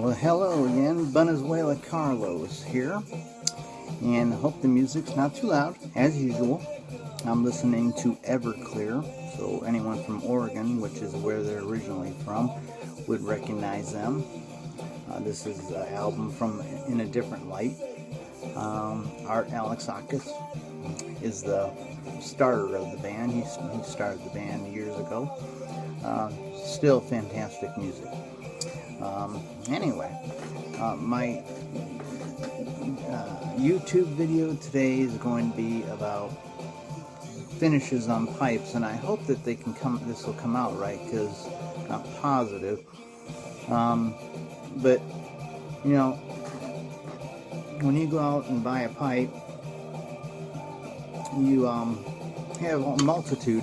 Well, hello again, Venezuela Carlos here, and I hope the music's not too loud, as usual. I'm listening to Everclear, so anyone from Oregon, which is where they're originally from, would recognize them. This is an album from In a Different Light. Art Alexakis is the starter of the band. He started the band years ago. Still fantastic music. Anyway, my YouTube video today is going to be about finishes on pipes, and I hope that this will come out right, because I'm not positive. But you know, when you go out and buy a pipe, you have a multitude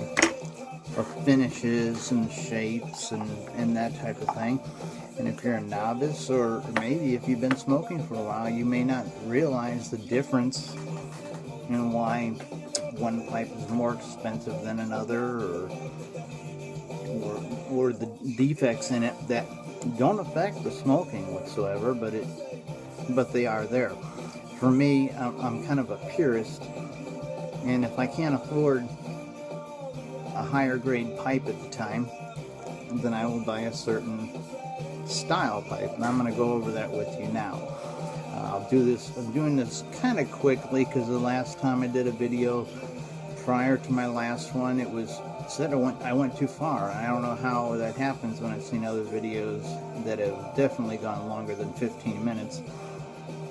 of finishes and shapes and that type of thing. And if you're a novice, or maybe if you've been smoking for a while, you may not realize the difference in why one pipe is more expensive than another, or the defects in it that don't affect the smoking whatsoever, but they are there. For me, I'm kind of a purist, and if I can't afford a higher grade pipe at the time, then I will buy a certain style pipe, and I'm going to go over that with you now. I'm doing this kind of quickly, because the last time I did a video prior to my last one, it was said I went too far. I don't know how that happens when I've seen other videos that have definitely gone longer than 15 minutes,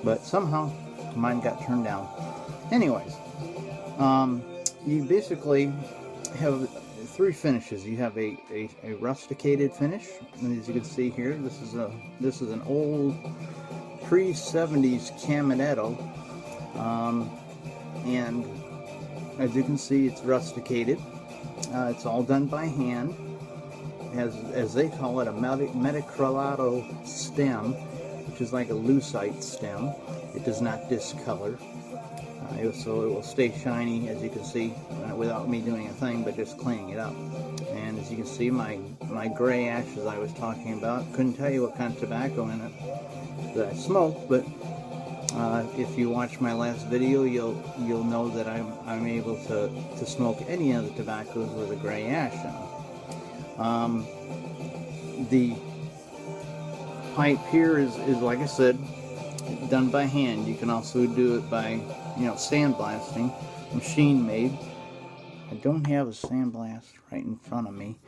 but somehow mine got turned down. Anyways, you basically have three finishes. You have a rusticated finish, and as you can see here, this is an old pre-70s Caminetto, and as you can see, it's rusticated. It's all done by hand, as they call it, a Metacrolato stem, which is like a lucite stem. It does not discolor. So it will stay shiny, as you can see, without me doing a thing, but just cleaning it up. And as you can see, my gray ashes I was talking about, couldn't tell you what kind of tobacco in it that I smoked, but if you watch my last video, you'll know that I'm able to smoke any of the tobaccos with a gray ash in them. The pipe here is, like I said, done by hand. You can also do it by, sandblasting, machine made. I don't have a sandblast right in front of me.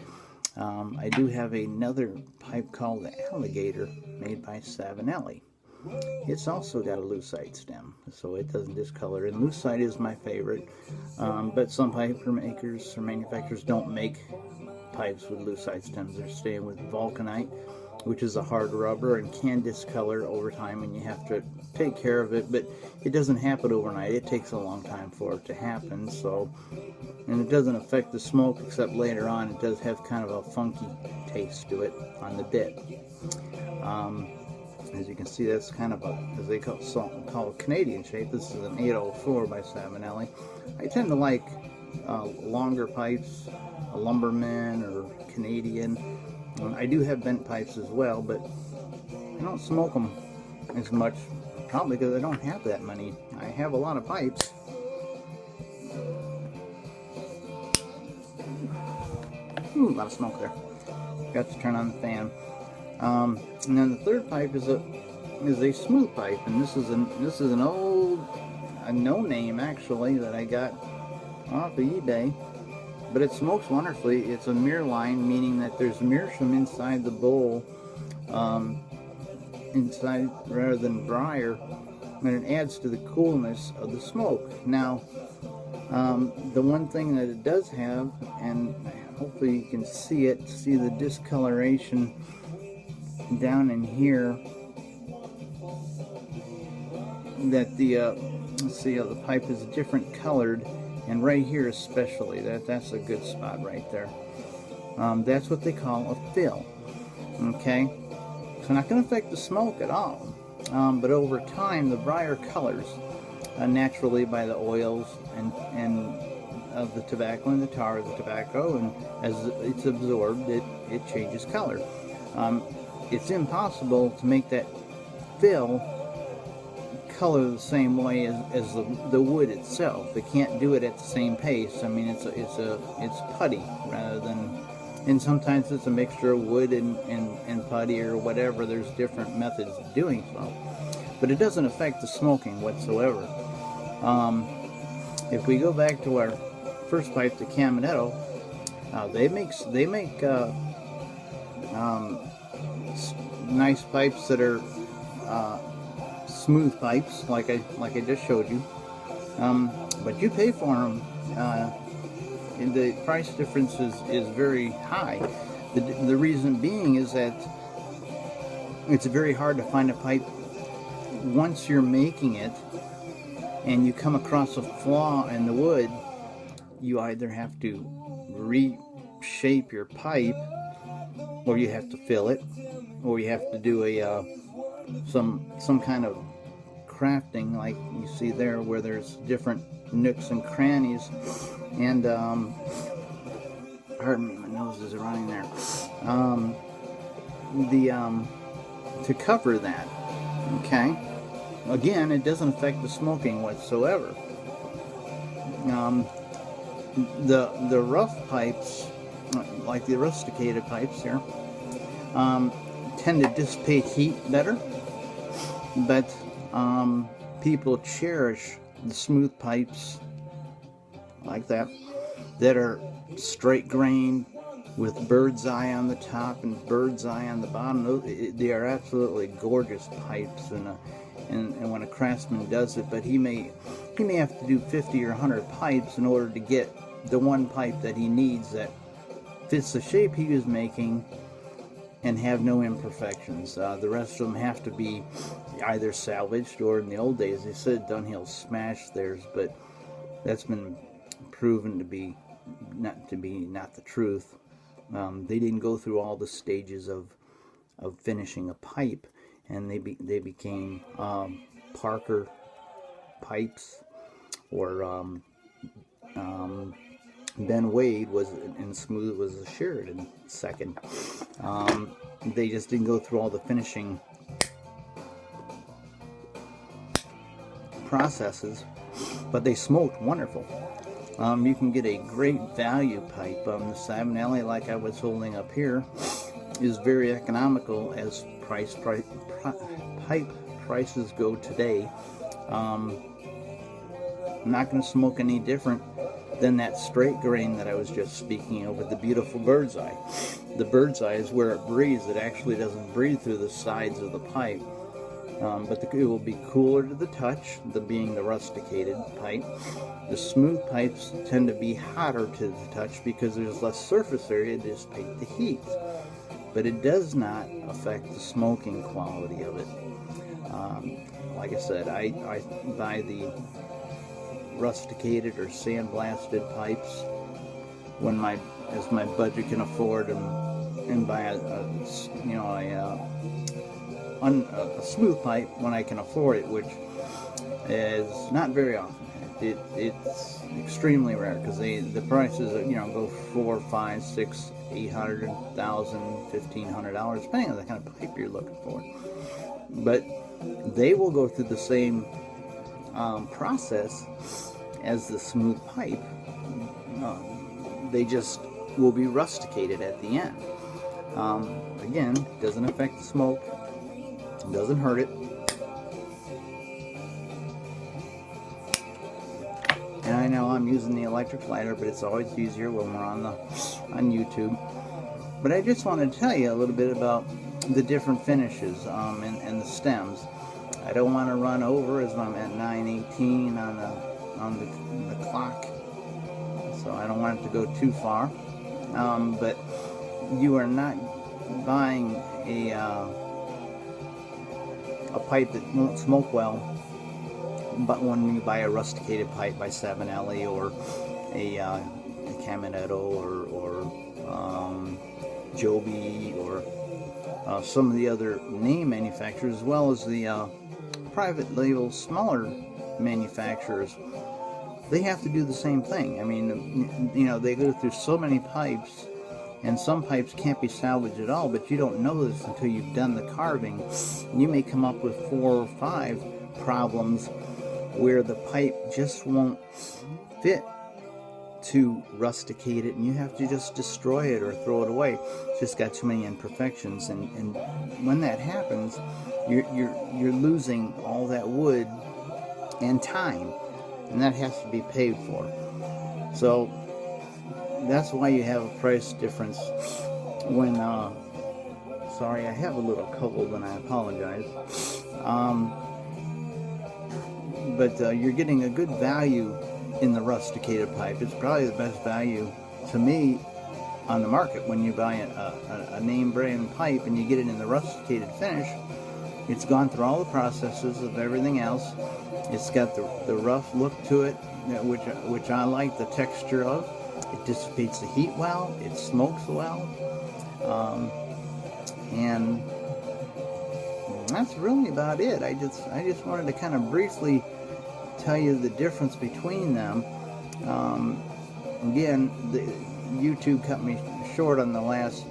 I do have another pipe called the Alligator, made by Savinelli. It's also got a lucite stem, so it doesn't discolor, and lucite is my favorite, but some pipe makers or manufacturers don't make pipes with lucite stems. They're staying with vulcanite, which is a hard rubber and can discolor over time, and you have to take care of it, but it doesn't happen overnight. It takes a long time for it to happen, and it doesn't affect the smoke, except later on it does have kind of a funky taste to it on the bit. As you can see, that's kind of as they call Canadian shape. This is an 804 by Savinelli. I tend to like longer pipes, a Lumberman or Canadian. I do have bent pipes as well, but I don't smoke them as much, probably because I don't have that many. I have a lot of pipes. Ooh, a lot of smoke there. Got to turn on the fan. And then the third pipe is a smooth pipe, and this is an old, a no-name actually, that I got off of eBay. But it smokes wonderfully. It's a Meerline, meaning that there's meerschaum inside the bowl, inside rather than briar, and it adds to the coolness of the smoke. Now, the one thing that it does have, and hopefully you can see the discoloration down in here, that let's see how the pipe is different colored. And right here especially, that's a good spot right there. That's what they call a fill. Okay? So not going to affect the smoke at all. But over time, the briar colors naturally by the oils and of the tobacco and the tar of the tobacco, and as it's absorbed, it changes color. it's impossible to make that fill color the same way as the wood itself. They can't do it at the same pace. I mean, it's putty rather than, and sometimes it's a mixture of wood and putty or whatever. There's different methods of doing so, but it doesn't affect the smoking whatsoever. If we go back to our first pipe, the Caminetto, they make nice pipes that are smooth pipes, like I just showed you. But you pay for them, and the price difference is very high. The reason being is that it's very hard to find a pipe once you're making it, and you come across a flaw in the wood. You either have to reshape your pipe, or you have to fill it, or you have to do a some kind of crafting, like you see there, where there's different nooks and crannies, and pardon me, my nose is running there. To cover that, okay. Again, it doesn't affect the smoking whatsoever. The rough pipes, like the rusticated pipes here, tend to dissipate heat better, but people cherish the smooth pipes like that are straight grain with bird's eye on the top and bird's eye on the bottom. They are absolutely gorgeous pipes, and when a craftsman does it, but he may have to do 50 or 100 pipes in order to get the one pipe that he needs that fits the shape he was making and have no imperfections. The rest of them have to be either salvaged, or in the old days they said Dunhill smashed theirs, but that's been proven to be not the truth. They didn't go through all the stages of finishing a pipe, and they became Parker pipes, or Ben Wade was, and smooth was a Sheridan second. They just didn't go through all the finishing processes, but they smoked wonderful. You can get a great value pipe. The Savinelli, like I was holding up here, is very economical as pipe prices go today. Not going to smoke any different than that straight grain that I was just speaking of with the beautiful bird's eye. The bird's eye is where it breathes. It actually doesn't breathe through the sides of the pipe. But it will be cooler to the touch, being the rusticated pipe. The smooth pipes tend to be hotter to the touch because there's less surface area to dissipate the heat. But it does not affect the smoking quality of it. Like I said, I buy the rusticated or sandblasted pipes as my budget can afford, and buy a smooth pipe when I can afford it, which is not very often. It's extremely rare because the prices go $400, $500, $600, $800, $1,000, $1,500, depending on the kind of pipe you're looking for. But they will go through the same process as the smooth pipe. They just will be rusticated at the end. Again, doesn't affect the smoke. Doesn't hurt it. And I know I'm using the electric lighter, but it's always easier when we're on YouTube. But I just wanted to tell you a little bit about the different finishes and the stems. I don't want to run over, as I'm at 9:18 on the clock, so I don't want it to go too far. But you are not buying a pipe that won't smoke well, but when you buy a rusticated pipe by Savinelli or a Caminetto or Joby or some of the other name manufacturers, as well as the private label smaller manufacturers, they have to do the same thing. I mean, they go through so many pipes And some pipes can't be salvaged at all, but you don't know this until you've done the carving. You may come up with 4 or 5 problems where the pipe just won't fit to rusticate it, and you have to just destroy it or throw it away. It's just got too many imperfections, and when that happens, you're losing all that wood and time, and that has to be paid for. So that's why you have a price difference when sorry, I have a little cold and I apologize, but you're getting a good value in the rusticated pipe. It's probably the best value to me on the market. When you buy a name brand pipe and you get it in the rusticated finish, it's gone through all the processes of everything else. It's got the rough look to it, which I like the texture of. It dissipates the heat well, it smokes well, and that's really about it. I just wanted to kind of briefly tell you the difference between them. Again, YouTube cut me short on the last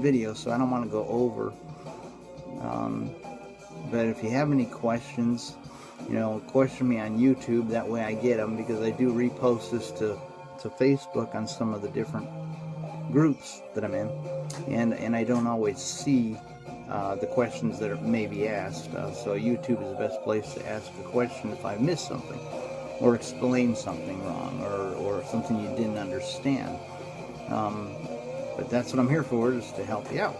video, so I don't want to go over. But if you have any questions, question me on YouTube. That way I get them, because I do repost this to Facebook on some of the different groups that I'm in, and I don't always see the questions that may be asked. So YouTube is the best place to ask a question if I missed something, or explain something wrong, or something you didn't understand. But that's what I'm here for, is to help you out.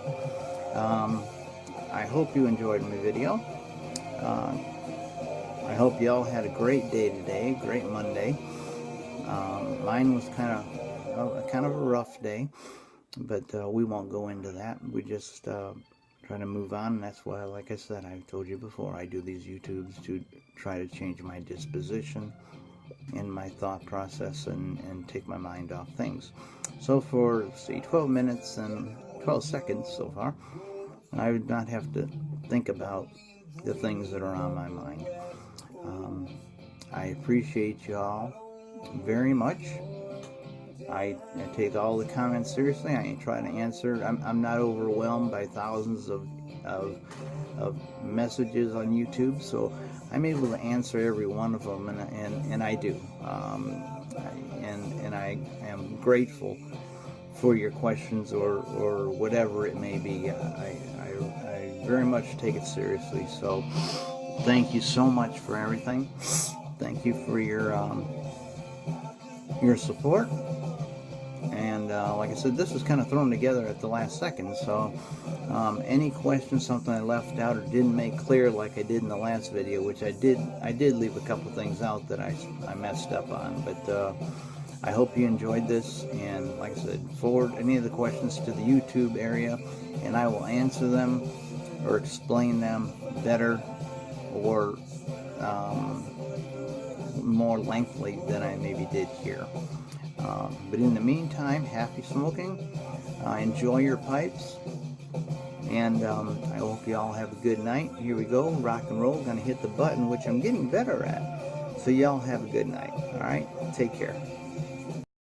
I hope you enjoyed my video. I hope you all had a great day today, great Monday. Mine was kind of a rough day, but we won't go into that. We just try to move on, and that's why, like I said, I've told you before, I do these YouTubes to try to change my disposition and my thought process, and take my mind off things. So for, say, 12 minutes and 12 seconds so far, I would not have to think about the things that are on my mind. I appreciate you all very much. I take all the comments seriously. I try to answer. I'm not overwhelmed by thousands of messages on YouTube, so I'm able to answer every one of them, and I do. And I am grateful for your questions or whatever it may be. I very much take it seriously. So thank you so much for everything. Thank you for your support. And like I said, this was kind of thrown together at the last second, so any questions, something I left out or didn't make clear like I did in the last video, which I did leave a couple things out that I messed up on, but I hope you enjoyed this, and like I said, forward any of the questions to the YouTube area, and I will answer them or explain them better, or more lengthily than I maybe did here. But in the meantime, happy smoking. Enjoy your pipes. And I hope you all have a good night. Here we go. Rock and roll. Gonna hit the button, which I'm getting better at. So y'all have a good night. Alright? Take care.